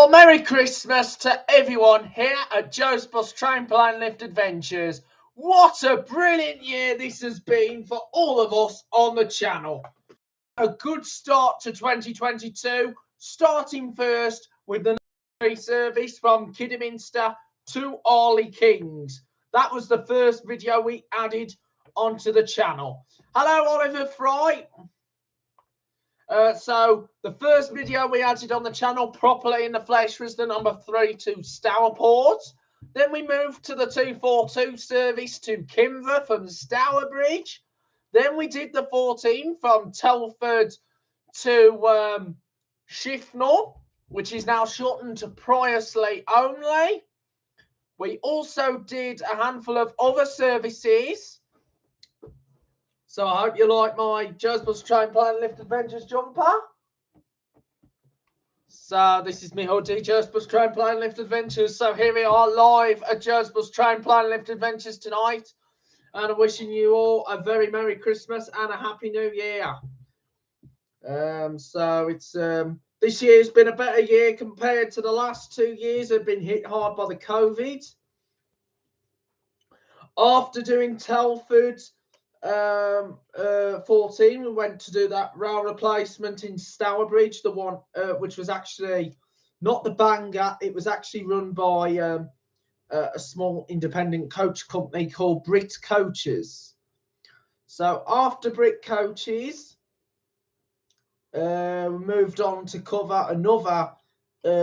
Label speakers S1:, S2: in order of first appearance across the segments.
S1: Well, Merry Christmas to everyone here at Joe's Bus Trampoline Lift Adventures. What a brilliant year this has been for all of us on the channel. A good start to 2022, starting first with the free service from Kidderminster to Arley Kings. That was the first video we added onto the channel. Hello, Oliver Fry. So the first video we added on the channel properly in the flesh was the number 3 to Stourport. Then we moved to the 242 service to Kimver from Stourbridge. Then we did the 14 from Telford to Shifnal, which is now shortened to Priorslee only. We also did a handful of other services. So I hope you like my Joe's Bus Trampoline Lift Adventures jumper. So this is me hoodie, Joe's Bus Trampoline Lift Adventures. So here we are live at Joe's Bus Trampoline Lift Adventures tonight. And I'm wishing you all a very Merry Christmas and a Happy New Year. So it's this year's been a better year compared to the last 2 years. Have been hit hard by the COVID. After doing Telford 14, we went to do that rail replacement in Stourbridge, the one which was actually not the Banger. It was actually run by a small independent coach company called Brit Coaches. So after Brit Coaches, we moved on to cover another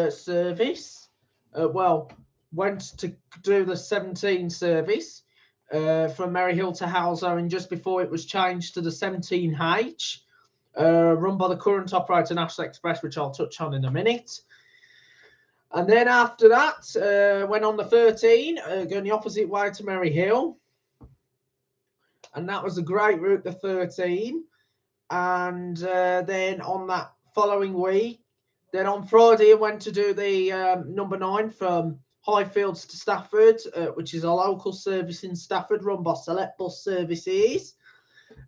S1: service. Went to do the 17 service from Maryhill to Halesowen just before it was changed to the 17H, run by the current operator National Express, which I'll touch on in a minute. And then after that, went on the 13, going the opposite way to Maryhill. And that was a great route, the 13. And then on that following week, then on Friday, I went to do the number 9 from Highfields to Stafford, which is a local service in Stafford run by Select Bus Services.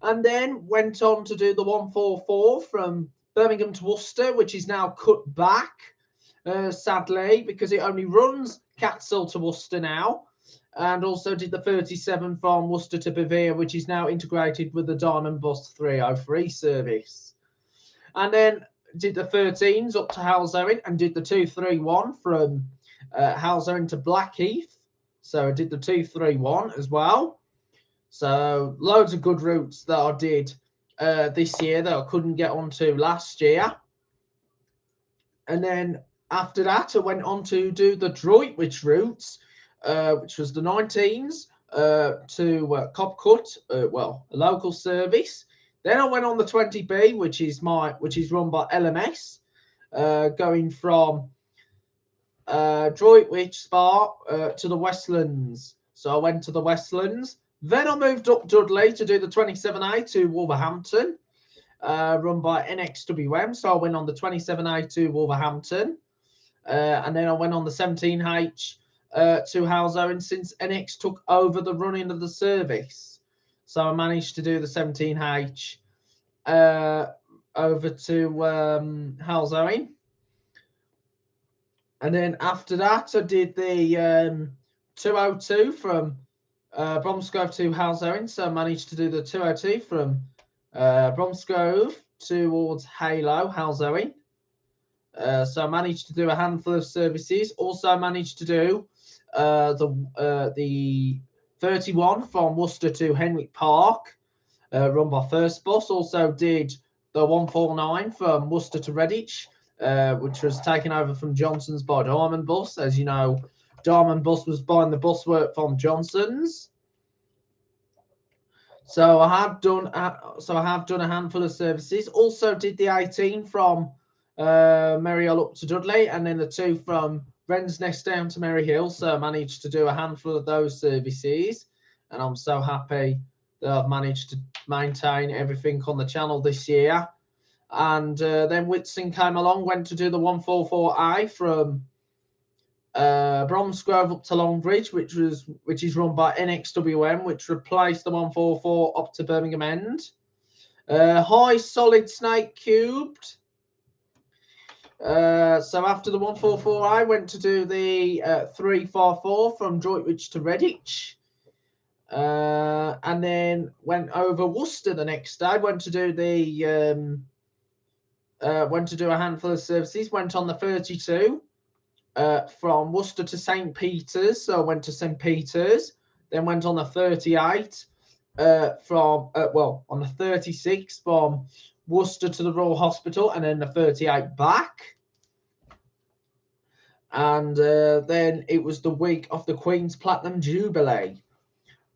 S1: And then went on to do the 144 from Birmingham to Worcester, which is now cut back, sadly, because it only runs Catshill to Worcester now. And also did the 37 from Worcester to Bevere, which is now integrated with the Diamond Bus 303 service. And then did the 13s up to Halesowen and did the 231 from Halesowen to Blackheath. So I did the 231 as well. So loads of good routes that I did this year that I couldn't get onto last year. And then after that, I went on to do the Droitwich routes, which was the 19s to Copcut, a local service. Then I went on the 20B, which is run by LMS, going from Droitwich Spa to the Westlands. So I went to the Westlands. Then I moved up Dudley to do the 27A to Wolverhampton, run by NXWM. So I went on the 27A to Wolverhampton. And then I went on the 17H to Halesowen since NX took over the running of the service. So I managed to do the 17H over to Halesowen. And then after that, I did the 202 from Bromsgrove to Halesowen. So I managed to do the 202 from Bromsgrove towards Halo, Halesowen. So I managed to do a handful of services. Also managed to do the 31 from Worcester to Henwick Park, run by First Bus. Also did the 149 from Worcester to Redditch, which was taken over from Johnson's by Diamond Bus. As you know, Diamond Bus was buying the bus work from Johnson's. So I have done a handful of services. Also did the 18 from Maryhill up to Dudley, and then the 2 from Wrensness down to Maryhill. So I managed to do a handful of those services, and I'm so happy that I've managed to maintain everything on the channel this year. And then Whitson came along, went to do the 144A from Bromsgrove up to Longbridge, which is run by NXWM, which replaced the 144 up to Birmingham End. High Solid Snake Cubed So after the 144, I went to do the 344 from Droitwich to Redditch. And then went over Worcester the next day. Went to do a handful of services. Went on the 32 from Worcester to St. Peter's. So I went to St. Peter's. Then went on the 38 on the 36 from Worcester to the Royal Hospital, and then the 38 back. And then it was the week of the Queen's Platinum Jubilee.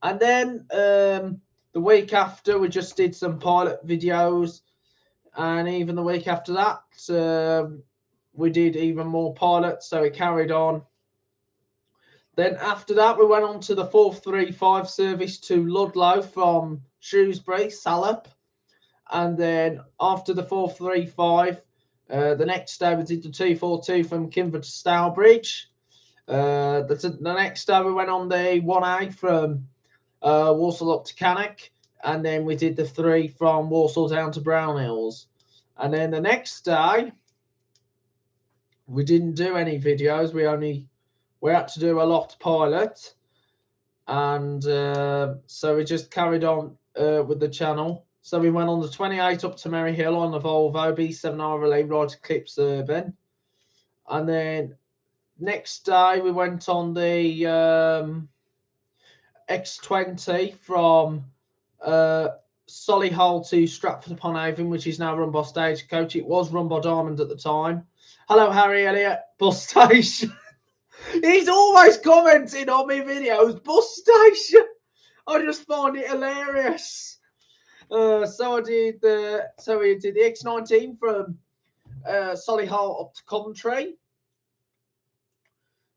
S1: And then the week after, we just did some pilot videos. And even the week after that, we did even more pilots. So it carried on. Then after that, we went on to the 435 service to Ludlow from Shrewsbury, Salop. And then after the 435, the next day we did the 242 from Kinford to Stourbridge. The next day we went on the 1A from Walsall up to Cannock. And then we did the 3 from Walsall down to Brownhills. And then the next day, we didn't do any videos. We had to do a lot pilot. And so we just carried on with the channel. So we went on the 28 up to Merry Hill on the Volvo B7R Relay Ride Eclipse Urban. And then next day we went on the X20 from Solihull to Stratford upon Avon, which is now run by Stagecoach. It was run by Diamond at the time. Hello, Harry Elliott, bus station. He's always commenting on my videos. Bus station. I just find it hilarious. So we did the X19 from Solihull up to Coventry.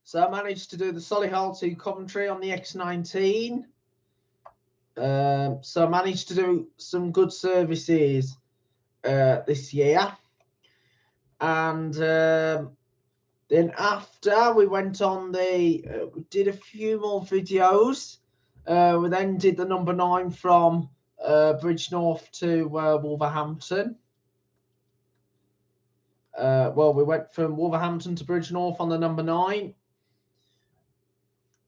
S1: So I managed to do the Solihull to Coventry on the X19. So I managed to do some good services this year. And then after we went on we did a few more videos. We then did the number 9 from Bridgnorth to Wolverhampton. We went from Wolverhampton to Bridgnorth on the number 9.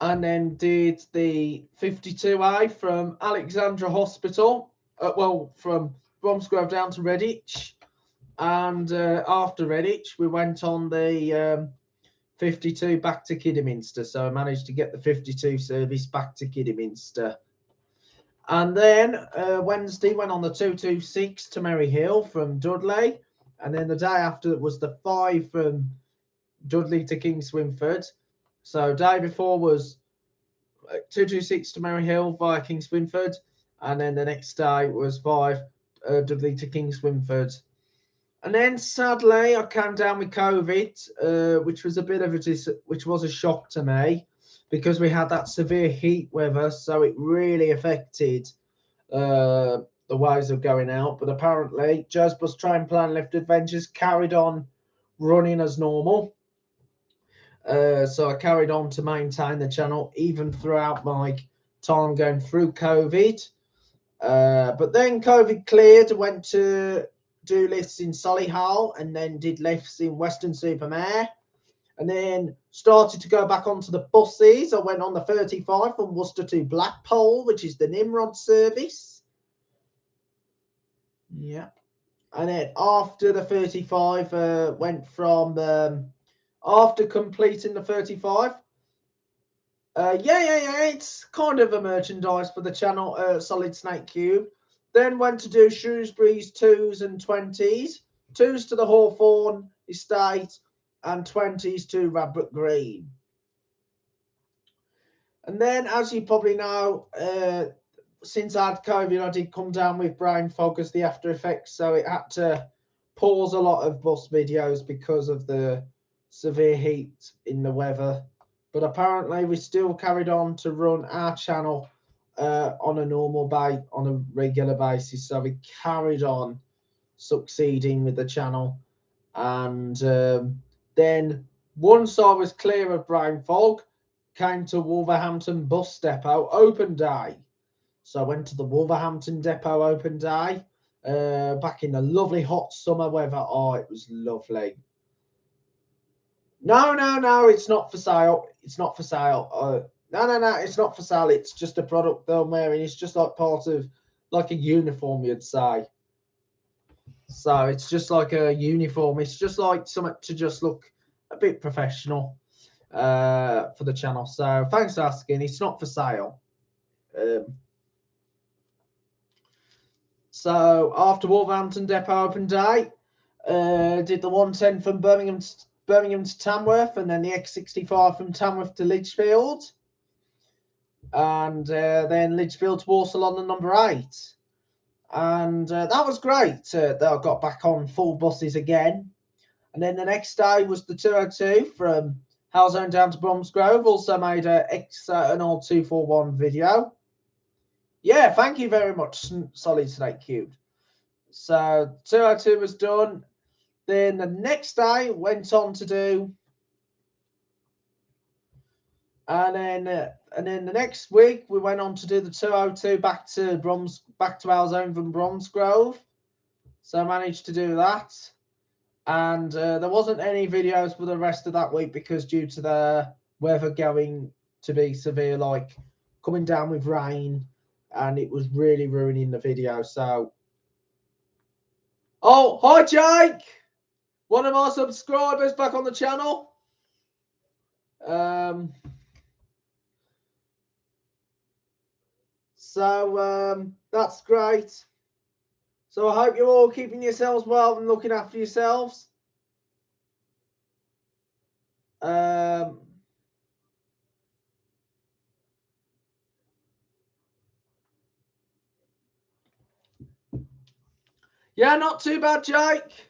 S1: And then did the 52A from Alexandra Hospital. From Bromsgrove down to Redditch. And after Redditch, we went on the 52 back to Kidderminster. So I managed to get the 52 service back to Kidderminster. And then Wednesday went on the 226 to Merry Hill from Dudley. And then the day after was the 5 from Dudley to King Swinford. So day before was 226 to Merry Hill via King Swinford. And then the next day was 5 Dudley to King Swinford. And then sadly, I came down with COVID, which was a shock to me, because we had that severe heat weather, so it really affected the ways of going out. But apparently, Joe's Bus Train Plan Lift Adventures carried on running as normal. So I carried on to maintain the channel even throughout my time going through COVID. But then COVID cleared, went to do lifts in Solihull, and then did lifts in Weston-super-Mare, and then started to go back onto the buses. I went on the 35 from Worcester to Blackpool, which is the Nimrod service. Yeah. And then after the 35, went from after completing the 35. It's kind of a merchandise for the channel, Solid Snake Cube. Then went to do Shrewsbury's 2s and 20s. 2s to the Hawthorne Estate and 20s to Radbrook Green. And then, as you probably know, since I had COVID, I did come down with brain fog as the after effects. So it had to pause a lot of bus videos because of the severe heat in the weather. But apparently we still carried on to run our channel on a regular basis. So we carried on succeeding with the channel. And then once I was clear of brain fog, came to Wolverhampton Bus Depot open day. So I went to the Wolverhampton Depot open day back in the lovely hot summer weather. Oh, it was lovely. No, it's not for sale. It's not for sale. No, it's not for sale. It's just a product they're wearing. It's just like part of like a uniform, you'd say. So it's just like a uniform. It's just like something to just look a bit professional for the channel. So thanks for asking. It's not for sale. So after Wolverhampton Depot Open Day, did the 110 from Birmingham to Tamworth, and then the X65 from Tamworth to Lichfield, and then Lichfield to Walsall on the number 8. And that was great. That I got back on full buses again. And then the next day was the 202 from Halzone down to Bromsgrove. Also made an old 241 video. Yeah, thank you very much, Solid Snake Cube. So 202 was done. Then the next day went on to do, and then the next week we went on to do the 202 back to Halzone from Bromsgrove. So I managed to do that, and there wasn't any videos for the rest of that week because due to the weather going to be severe, like coming down with rain, and it was really ruining the video. So, oh, hi Jake, one of our subscribers back on the channel. So that's great. So I hope you're all keeping yourselves well and looking after yourselves. Yeah, not too bad, Jake.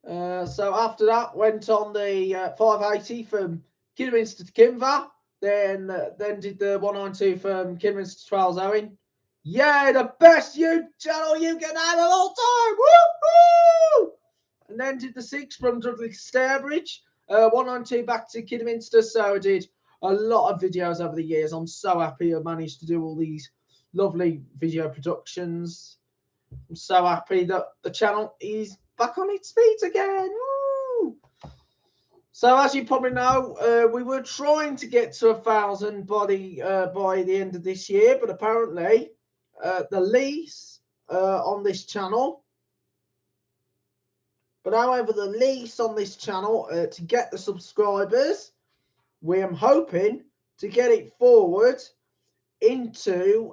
S1: So after that, went on the 580 from Kidderminster to Kinver. Then did the 192 from Kidderminster to Halzone. Yeah, the best channel you can have of all time. Woo-hoo! And then did the 6 from Dudley to Stairbridge. 192 back to Kidderminster. So I did a lot of videos over the years. I'm so happy I managed to do all these lovely video productions. I'm so happy that the channel is back on its feet again. Woo! So as you probably know, we were trying to get to 1,000 by the end of this year, but apparently the lease on this channel. But however, the lease on this channel to get the subscribers, we am hoping to get it forward into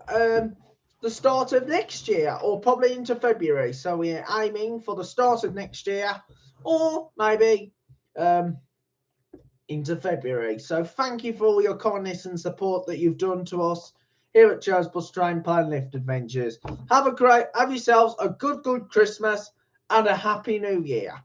S1: the start of next year, or probably into February. So we're aiming for the start of next year, or maybe into February. So thank you for all your kindness and support that you've done to us here at Joe's Bus Train Plane Lift Adventures. Have yourselves a good Christmas and a happy New Year.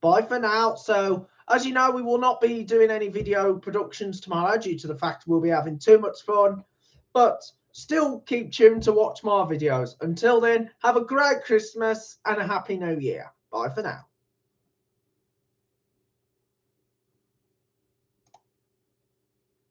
S1: Bye for now. So as you know, we will not be doing any video productions tomorrow due to the fact we'll be having too much fun, but still keep tuned to watch more videos. Until then, have a great Christmas and a happy New Year. Bye for now.